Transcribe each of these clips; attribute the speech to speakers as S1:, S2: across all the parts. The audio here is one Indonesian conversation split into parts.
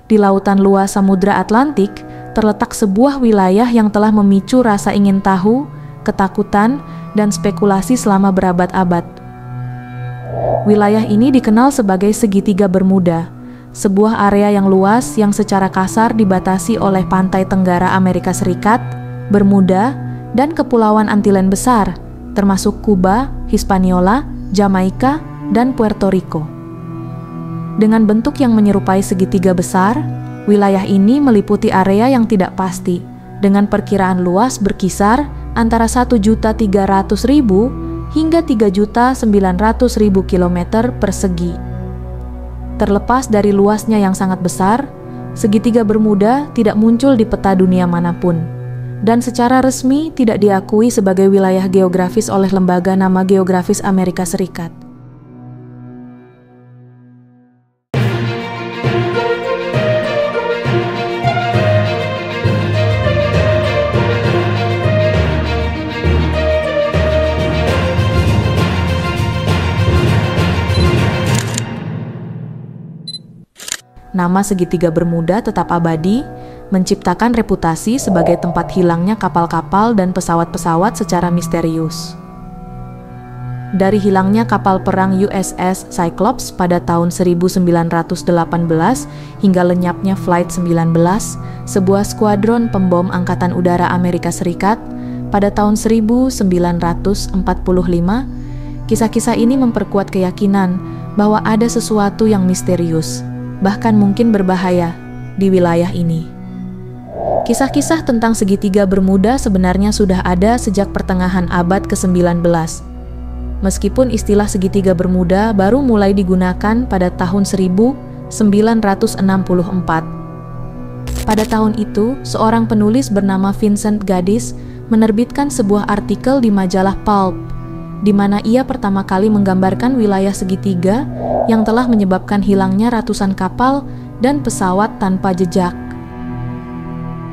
S1: di lautan luas Samudra Atlantik terletak sebuah wilayah yang telah memicu rasa ingin tahu, ketakutan, dan spekulasi selama berabad-abad. Wilayah ini dikenal sebagai Segitiga Bermuda, sebuah area yang luas yang secara kasar dibatasi oleh pantai tenggara Amerika Serikat, Bermuda, dan Kepulauan Antillen Besar, termasuk Kuba, Hispaniola, Jamaika, dan Puerto Rico. Dengan bentuk yang menyerupai segitiga besar, wilayah ini meliputi area yang tidak pasti, dengan perkiraan luas berkisar antara 1.300.000 hingga 3.900.000 km persegi. Terlepas dari luasnya yang sangat besar, Segitiga Bermuda tidak muncul di peta dunia manapun, dan secara resmi tidak diakui sebagai wilayah geografis oleh Lembaga Nama Geografis Amerika Serikat. Nama Segitiga Bermuda tetap abadi, menciptakan reputasi sebagai tempat hilangnya kapal-kapal dan pesawat-pesawat secara misterius. Dari hilangnya kapal perang USS Cyclops pada tahun 1918 hingga lenyapnya Flight 19, sebuah skuadron pembom Angkatan Udara Amerika Serikat pada tahun 1945, kisah-kisah ini memperkuat keyakinan bahwa ada sesuatu yang misterius, bahkan mungkin berbahaya, di wilayah ini. Kisah-kisah tentang Segitiga Bermuda sebenarnya sudah ada sejak pertengahan abad ke-19. Meskipun istilah Segitiga Bermuda baru mulai digunakan pada tahun 1964. Pada tahun itu, seorang penulis bernama Vincent Gaddis menerbitkan sebuah artikel di majalah Pulp, di mana ia pertama kali menggambarkan wilayah segitiga yang telah menyebabkan hilangnya ratusan kapal dan pesawat tanpa jejak.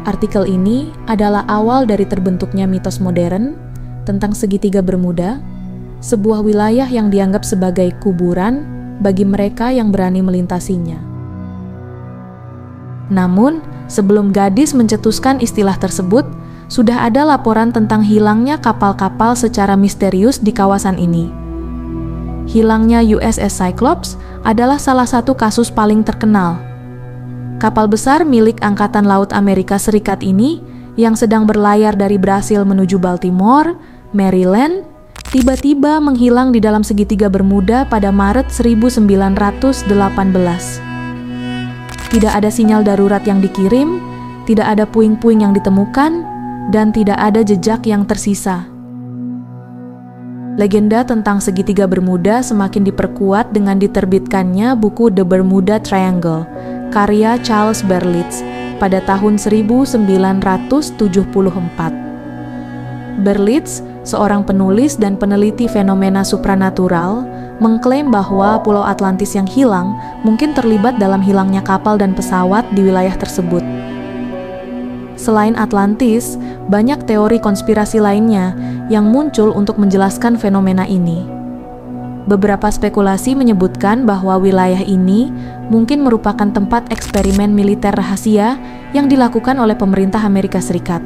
S1: Artikel ini adalah awal dari terbentuknya mitos modern tentang Segitiga Bermuda, sebuah wilayah yang dianggap sebagai kuburan bagi mereka yang berani melintasinya. Namun, sebelum Gaddis mencetuskan istilah tersebut, sudah ada laporan tentang hilangnya kapal-kapal secara misterius di kawasan ini. Hilangnya USS Cyclops adalah salah satu kasus paling terkenal. Kapal besar milik Angkatan Laut Amerika Serikat ini yang sedang berlayar dari Brasil menuju Baltimore, Maryland, tiba-tiba menghilang di dalam Segitiga Bermuda pada Maret 1918. Tidak ada sinyal darurat yang dikirim, tidak ada puing-puing yang ditemukan, dan tidak ada jejak yang tersisa. Legenda tentang Segitiga Bermuda semakin diperkuat dengan diterbitkannya buku The Bermuda Triangle, karya Charles Berlitz, pada tahun 1974. Berlitz, seorang penulis dan peneliti fenomena supranatural, mengklaim bahwa Pulau Atlantis yang hilang mungkin terlibat dalam hilangnya kapal dan pesawat di wilayah tersebut. Selain Atlantis, banyak teori konspirasi lainnya yang muncul untuk menjelaskan fenomena ini. Beberapa spekulasi menyebutkan bahwa wilayah ini mungkin merupakan tempat eksperimen militer rahasia yang dilakukan oleh pemerintah Amerika Serikat.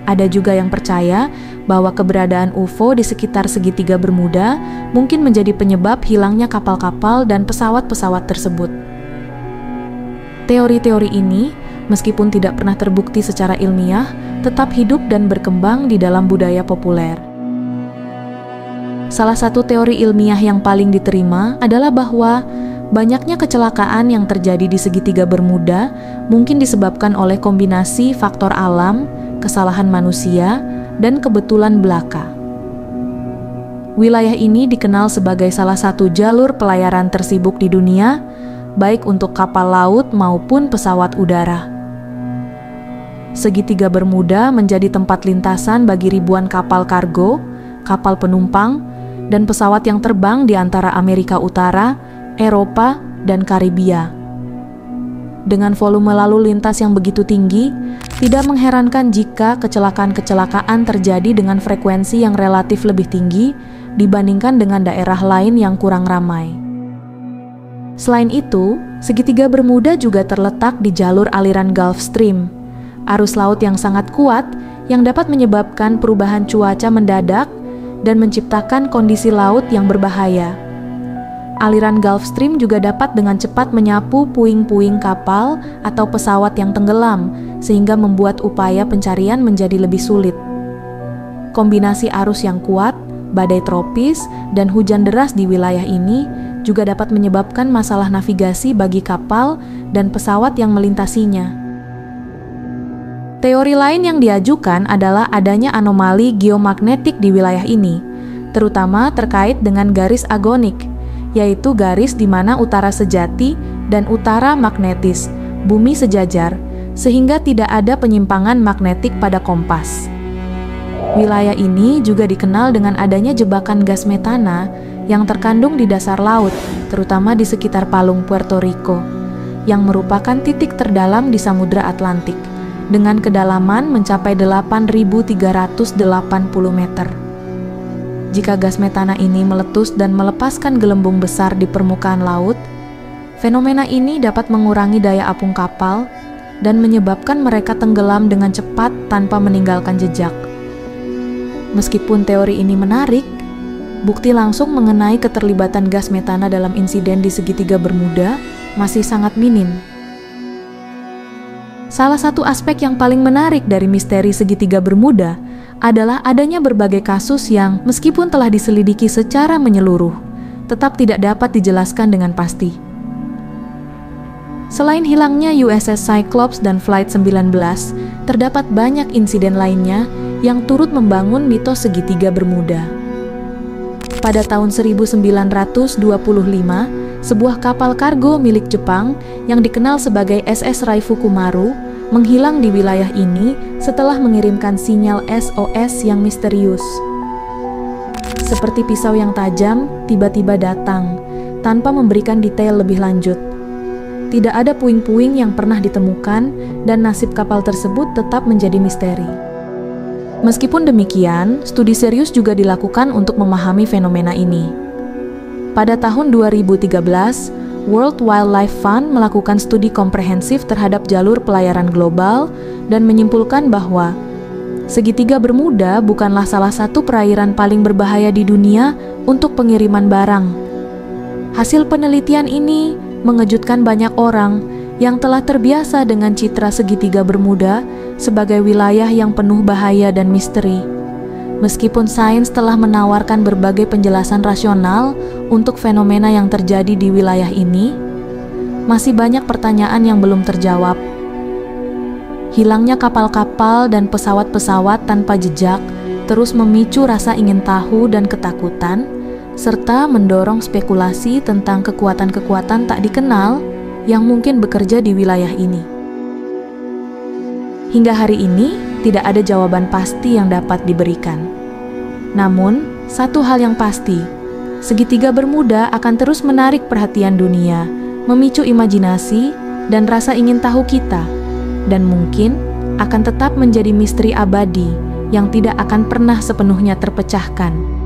S1: Ada juga yang percaya bahwa keberadaan UFO di sekitar Segitiga Bermuda mungkin menjadi penyebab hilangnya kapal-kapal dan pesawat-pesawat tersebut. Teori-teori ini, meskipun tidak pernah terbukti secara ilmiah, tetap hidup dan berkembang di dalam budaya populer. Salah satu teori ilmiah yang paling diterima adalah bahwa banyaknya kecelakaan yang terjadi di Segitiga Bermuda mungkin disebabkan oleh kombinasi faktor alam, kesalahan manusia, dan kebetulan belaka. Wilayah ini dikenal sebagai salah satu jalur pelayaran tersibuk di dunia, baik untuk kapal laut maupun pesawat udara. Segitiga Bermuda menjadi tempat lintasan bagi ribuan kapal kargo, kapal penumpang, dan pesawat yang terbang di antara Amerika Utara, Eropa, dan Karibia. Dengan volume lalu lintas yang begitu tinggi, tidak mengherankan jika kecelakaan-kecelakaan terjadi dengan frekuensi yang relatif lebih tinggi dibandingkan dengan daerah lain yang kurang ramai. Selain itu, segitiga Bermuda juga terletak di jalur aliran Gulf Stream, arus laut yang sangat kuat yang dapat menyebabkan perubahan cuaca mendadak dan menciptakan kondisi laut yang berbahaya. Aliran Gulf Stream juga dapat dengan cepat menyapu puing-puing kapal atau pesawat yang tenggelam, sehingga membuat upaya pencarian menjadi lebih sulit. Kombinasi arus yang kuat, badai tropis, dan hujan deras di wilayah ini juga dapat menyebabkan masalah navigasi bagi kapal dan pesawat yang melintasinya. Teori lain yang diajukan adalah adanya anomali geomagnetik di wilayah ini, terutama terkait dengan garis agonik, yaitu garis di mana utara sejati dan utara magnetis, bumi sejajar, sehingga tidak ada penyimpangan magnetik pada kompas. Wilayah ini juga dikenal dengan adanya jebakan gas metana yang terkandung di dasar laut, terutama di sekitar palung Puerto Rico, yang merupakan titik terdalam di Samudra Atlantik, dengan kedalaman mencapai 8.380 meter. Jika gas metana ini meletus dan melepaskan gelembung besar di permukaan laut, fenomena ini dapat mengurangi daya apung kapal dan menyebabkan mereka tenggelam dengan cepat tanpa meninggalkan jejak. Meskipun teori ini menarik, bukti langsung mengenai keterlibatan gas metana dalam insiden di segitiga Bermuda masih sangat minim. Salah satu aspek yang paling menarik dari misteri segitiga Bermuda adalah adanya berbagai kasus yang meskipun telah diselidiki secara menyeluruh, tetap tidak dapat dijelaskan dengan pasti. Selain hilangnya USS Cyclops dan Flight 19, terdapat banyak insiden lainnya yang turut membangun mitos segitiga Bermuda. Pada tahun 1925, sebuah kapal kargo milik Jepang yang dikenal sebagai SS Raifukumaru menghilang di wilayah ini setelah mengirimkan sinyal SOS yang misterius. Seperti pisau yang tajam, tiba-tiba datang, tanpa memberikan detail lebih lanjut. Tidak ada puing-puing yang pernah ditemukan, dan nasib kapal tersebut tetap menjadi misteri. Meskipun demikian, studi serius juga dilakukan untuk memahami fenomena ini. Pada tahun 2013, World Wildlife Fund melakukan studi komprehensif terhadap jalur pelayaran global dan menyimpulkan bahwa segitiga Bermuda bukanlah salah satu perairan paling berbahaya di dunia untuk pengiriman barang. Hasil penelitian ini mengejutkan banyak orang yang telah terbiasa dengan citra segitiga Bermuda sebagai wilayah yang penuh bahaya dan misteri. Meskipun sains telah menawarkan berbagai penjelasan rasional untuk fenomena yang terjadi di wilayah ini, masih banyak pertanyaan yang belum terjawab. Hilangnya kapal-kapal dan pesawat-pesawat tanpa jejak terus memicu rasa ingin tahu dan ketakutan, serta mendorong spekulasi tentang kekuatan-kekuatan tak dikenal yang mungkin bekerja di wilayah ini. Hingga hari ini, tidak ada jawaban pasti yang dapat diberikan. Namun, satu hal yang pasti, segitiga Bermuda akan terus menarik perhatian dunia, memicu imajinasi dan rasa ingin tahu kita, dan mungkin akan tetap menjadi misteri abadi yang tidak akan pernah sepenuhnya terpecahkan.